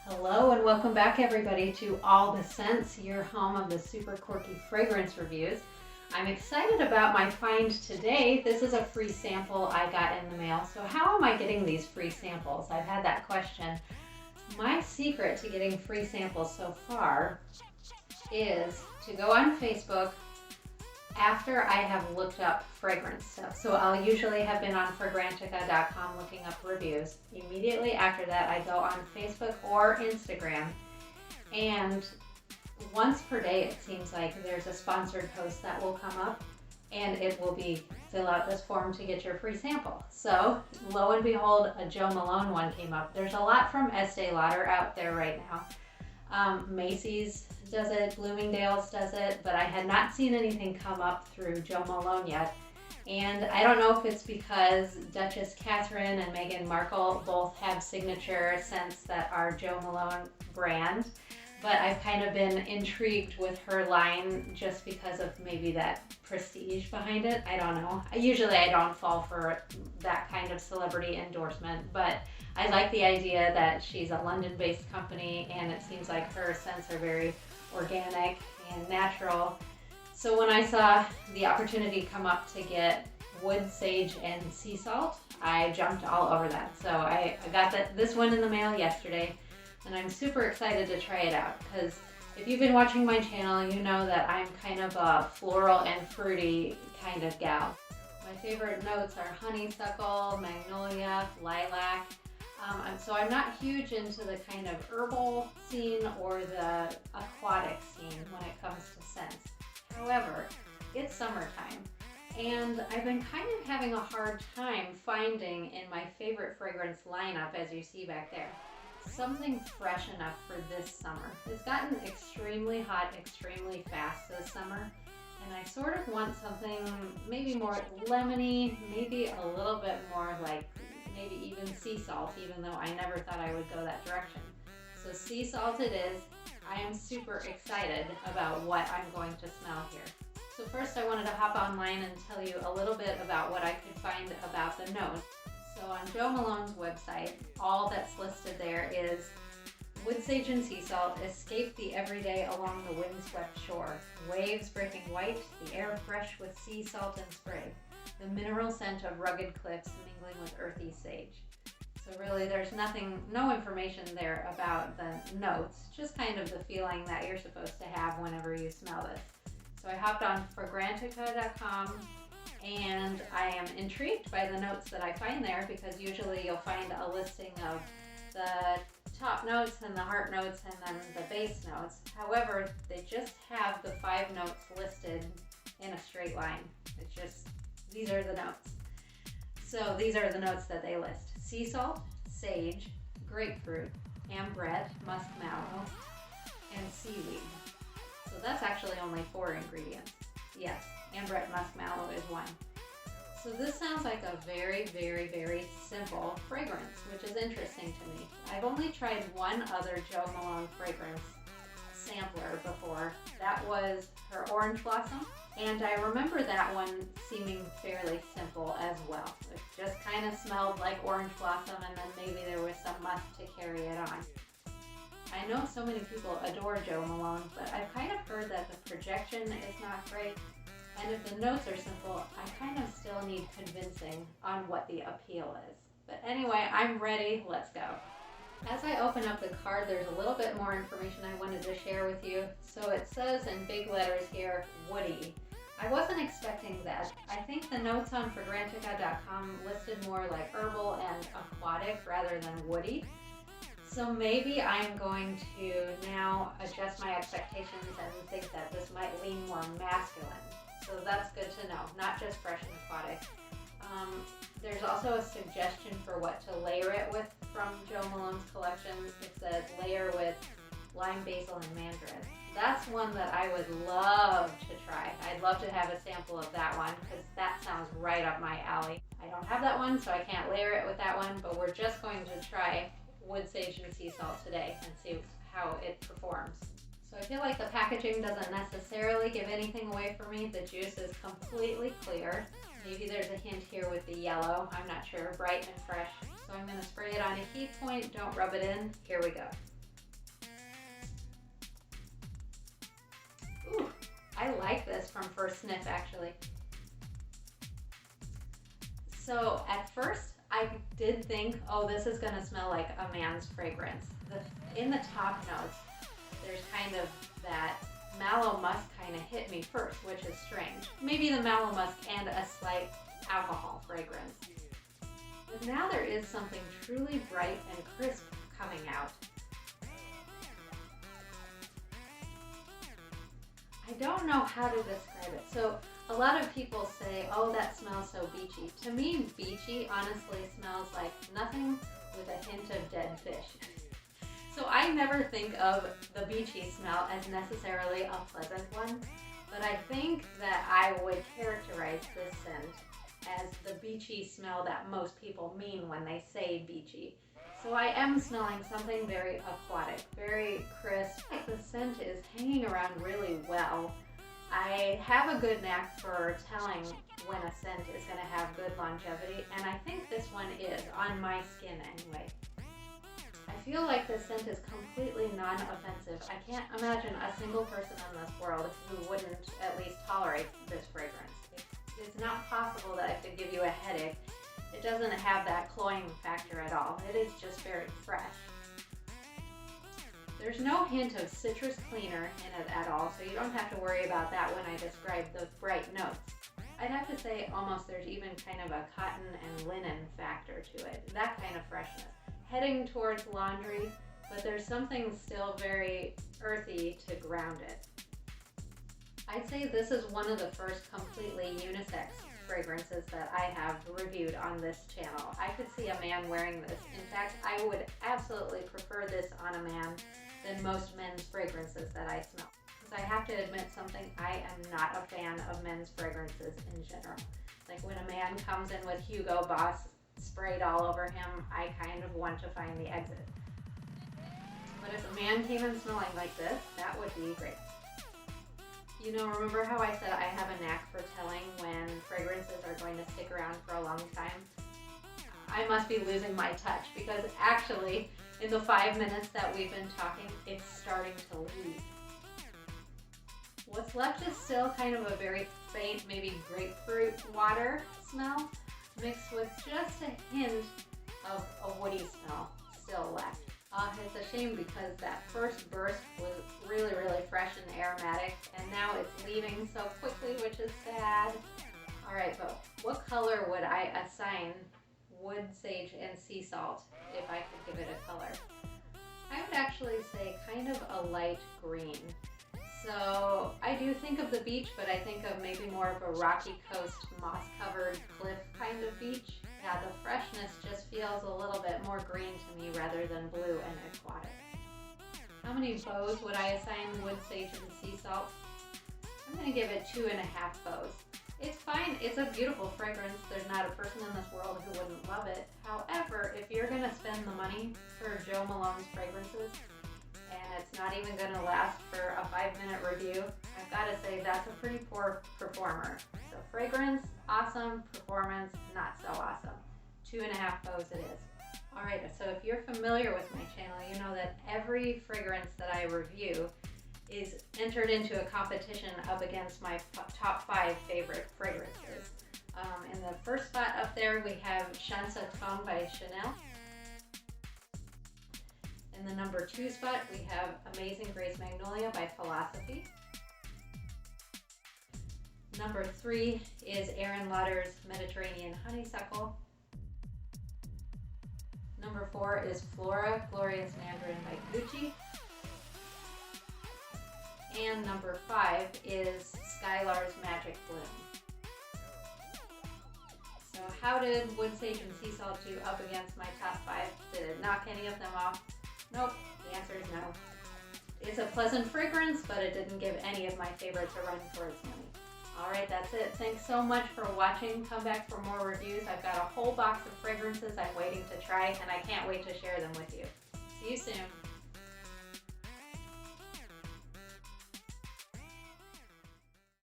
Hello and welcome back everybody to All the Scents, your home of the super quirky fragrance reviews. I'm excited about my find today. This is a free sample I got in the mail. So how am I getting these free samples? I've had that question. My secret to getting free samples so far is to go on Facebook after I have looked up fragrance stuff. So I'll usually have been on Fragrantica.com looking up reviews. Immediately after that, I go on Facebook or Instagram, and once per day it seems like there's a sponsored post that will come up, and it will be fill out this form to get your free sample. So lo and behold, a Jo Malone one came up. There's a lot from Estee Lauder out there right now. Macy's does it, Bloomingdale's does it, but I had not seen anything come up through Jo Malone yet. And I don't know if it's because Duchess Catherine and Meghan Markle both have signature scents that are Jo Malone brand, but I've kind of been intrigued with her line just because of maybe that prestige behind it. I don't know. Usually I don't fall for that kind of celebrity endorsement, but I like the idea that she's a London-based company and it seems like her scents are very organic and natural. So when I saw the opportunity come up to get wood, sage, and sea salt, I jumped all over that. So I got this one in the mail yesterday, and I'm super excited to try it out because if you've been watching my channel, you know that I'm kind of a floral and fruity kind of gal. My favorite notes are honeysuckle, magnolia, lilac. So I'm not huge into the kind of herbal scene or the aquatic scene when it comes to scents. However, it's summertime, and I've been kind of having a hard time finding in my favorite fragrance lineup, as you see back there, something fresh enough for this summer. It's gotten extremely hot, extremely fast this summer, and I sort of want something maybe more lemony, maybe a little bit more like maybe even sea salt, even though I never thought I would go that direction. So sea salt it is. I am super excited about what I'm going to smell here. So first I wanted to hop online and tell you a little bit about what I could find about the notes. So on Jo Malone's website, all that's listed there is wood, sage, and sea salt escape the everyday along the windswept shore. Waves breaking white, the air fresh with sea salt and spray. The mineral scent of rugged cliffs mingling with earthy sage. So really there's no information there about the notes, just kind of the feeling that you're supposed to have whenever you smell this. So I hopped on Fragrantica.com and I am intrigued by the notes that I find there because usually you'll find a listing of the top notes and the heart notes and then the base notes. However, they just have the 5 notes listed in a straight line. It's just, these are the notes. So these are the notes that they list. Sea salt, sage, grapefruit, ambrette, musk mallow, and seaweed. So that's actually only 4 ingredients. Yes, ambrette musk mallow is 1. So this sounds like a very, very, very simple fragrance, which is interesting to me. I've only tried one other Jo Malone fragrance sampler before. That was her Orange Blossom. And I remember that one seeming fairly simple as well. It just kind of smelled like orange blossom and then maybe there was some musk to carry it on. I know so many people adore Jo Malone, but I've kind of heard that the projection is not great. And if the notes are simple, I kind of still need convincing on what the appeal is. But anyway, I'm ready, let's go. As I open up the card, there's a little bit more information I wanted to share with you. So it says in big letters here, woody. I wasn't expecting that. I think the notes on Fragrantica.com listed more like herbal and aquatic rather than woody. So maybe I'm going to now adjust my expectations and think that this might lean more masculine. So that's good to know, not just fresh and aquatic. There's also a suggestion for what to layer it with from Jo Malone's collection. It said layer with lime, basil, and mandarin. That's one that I would love to try. I'd love to have a sample of that one because that sounds right up my alley. I don't have that one, so I can't layer it with that one, but we're just going to try wood, sage, and sea salt today and see how it performs. So I feel like the packaging doesn't necessarily give anything away for me. The juice is completely clear. Maybe there's a hint here with the yellow. I'm not sure. Bright and fresh. So I'm going to spray it on a heat point. Don't rub it in. Here we go. I like this from first sniff actually. So at first I did think, oh, this is gonna smell like a man's fragrance. In the top notes, there's kind of that mallow musk kind of hit me first, which is strange. Maybe the mallow musk and a slight alcohol fragrance. But now there is something truly bright and crisp coming out. I don't know how to describe it. So a lot of people say, oh, that smells so beachy. To me, beachy honestly smells like nothing with a hint of dead fish. So I never think of the beachy smell as necessarily a pleasant one, but I think that I would characterize this scent as the beachy smell that most people mean when they say beachy. So I am smelling something very aquatic, very crisp. The scent is hanging around really well. I have a good knack for telling when a scent is going to have good longevity, and I think this one is, on my skin anyway. I feel like this scent is completely non-offensive. I can't imagine a single person in this world who wouldn't at least tolerate this fragrance. It's not possible that I could give you a headache. It doesn't have that cloying factor at all. It is just very fresh. There's no hint of citrus cleaner in it at all, so you don't have to worry about that when I describe the bright notes. I'd have to say almost there's even kind of a cotton and linen factor to it, that kind of freshness. Heading towards laundry, but there's something still very earthy to ground it. I'd say this is one of the first completely unisex fragrances that I have reviewed on this channel. I could see a man wearing this. In fact, I would absolutely prefer this on a man than most men's fragrances that I smell. Because I have to admit something, I am not a fan of men's fragrances in general. Like when a man comes in with Hugo Boss sprayed all over him, I kind of want to find the exit. But if a man came in smelling like this, that would be great. You know, remember how I said I have a knack for telling when fragrances are going to stick around for a long time? I must be losing my touch because actually, in the 5 minutes that we've been talking, it's starting to leave. What's left is still kind of a very faint, maybe grapefruit water smell, mixed with just a hint of a woody smell still left. It's a shame because that first burst was really, really fresh and aromatic, and now it's leaving so quickly, which is sad. All right, but what color would I assign wood, sage, and sea salt if I could give it a color? I would actually say kind of a light green. So I do think of the beach, but I think of maybe more of a rocky coast, moss-covered cliff kind of beach. Yeah, the freshness just feels a little bit more green to me rather than blue and aquatic. How many bows would I assign wood, sage, and sea salt? I'm going to give it 2.5 bows. It's fine. It's a beautiful fragrance. There's not a person in this world who wouldn't love it. However, if you're going to spend the money for Jo Malone's fragrances, and it's not even going to last for a 5-minute review, I've got to say that's a pretty poor performer. So fragrance, awesome. Performance, not so awesome. 2.5 bows it is. Alright, so if you're familiar with my channel, you know that every fragrance that I review is entered into a competition up against my top 5 favorite fragrances. In the first spot up there we have Chanson by Chanel. In the number 2 spot, we have Amazing Grace Magnolia by Philosophy. Number 3 is Aerin Mediterranean Honeysuckle. Number 4 is Flora Glorious Mandarin by Gucci. And number 5 is Skylar's Magic Bloom. So how did wood, sage, and sea salt do up against my top 5? Did it knock any of them off? Nope, the answer is no. It's a pleasant fragrance, but it didn't give any of my favorites a run for its money. Alright, that's it. Thanks so much for watching. Come back for more reviews. I've got a whole box of fragrances I'm waiting to try, and I can't wait to share them with you. See you soon.